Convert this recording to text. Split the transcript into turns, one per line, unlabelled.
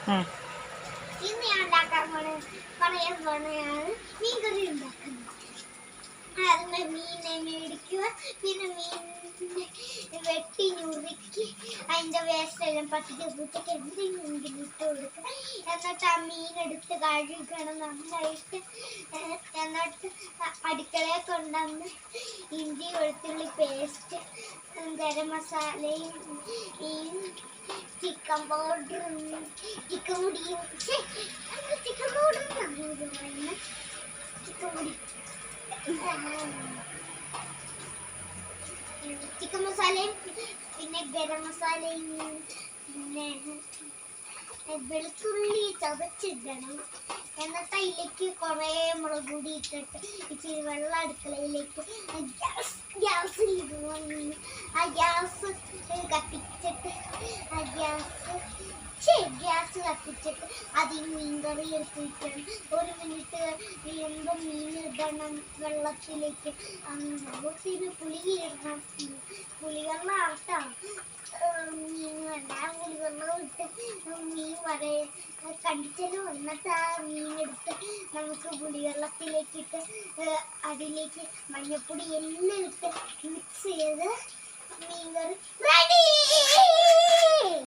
ഇന്ന് ഞാൻ ഉണ്ടാക്കാൻ പറയാൻ പോണയാണ് മീൻകറി ഉണ്ടാക്കുന്നത്. അതിന് മീനെ മേടിക്കുക, പിന്നെ മീനിനെ വെട്ടി ഞുറുക്കി അതിൻ്റെ വേസ്റ്റെല്ലാം പട്ടിക്ക് പൂച്ചയ്ക്ക് എന്തെങ്കിലും ഇട്ട് കൊടുക്കുക. എന്നിട്ട് ആ മീനെടുത്ത് കഴുകണം നന്നായിട്ട്. എന്നിട്ട് അടുക്കളയെ കൊണ്ടുവന്ന് ഇഞ്ചി വെളുത്തുള്ളി പേസ്റ്റ്, ഗരം മസാലയും ഈ ചിക്കൻ പൗഡറും ചിക്കൻ പൊടിയും ചിക്കൻ പൗഡറും ചിക്കൻ പൊടി ചിക്കൻ മസാലയും പിന്നെ ഗരം മസാലയും പിന്നെ വെളുത്തുള്ളി ചതച്ചിടണം. എന്നിട്ട് അതിലേക്ക് കുറേ മുളക് പൊടി ഇട്ടിട്ട് ഇച്ചിരി വെള്ളം അടുക്കളയിലേക്ക് ഗ്യാസിൽ ഇടണം. ആ ഗ്യാസ് കത്തിച്ചിട്ട് ഗ്യാസ് കത്തിച്ചിട്ട് അതിൽ മീൻകറി എടുത്തിട്ടാണ് 1 മിനിറ്റ് കഴിയുമ്പോൾ മീൻ ഇടണം വെള്ളത്തിലേക്ക്. പിന്നെ പുളി ഇടണം. പുളിവെള്ളം ആവട്ടോ, പുളിവെള്ളം ഇട്ട് മീൻ കണ്ടിച്ചല്ലോ. എന്നിട്ട് ആ മീനെടുത്ത് നമുക്ക് പുളിവെള്ളത്തിലേക്ക് ഇട്ട് അതിലേക്ക് മഞ്ഞപ്പൊടി എല്ലാം ഇട്ട് മിക്സ് ചെയ്ത് മീൻകറി റെഡി.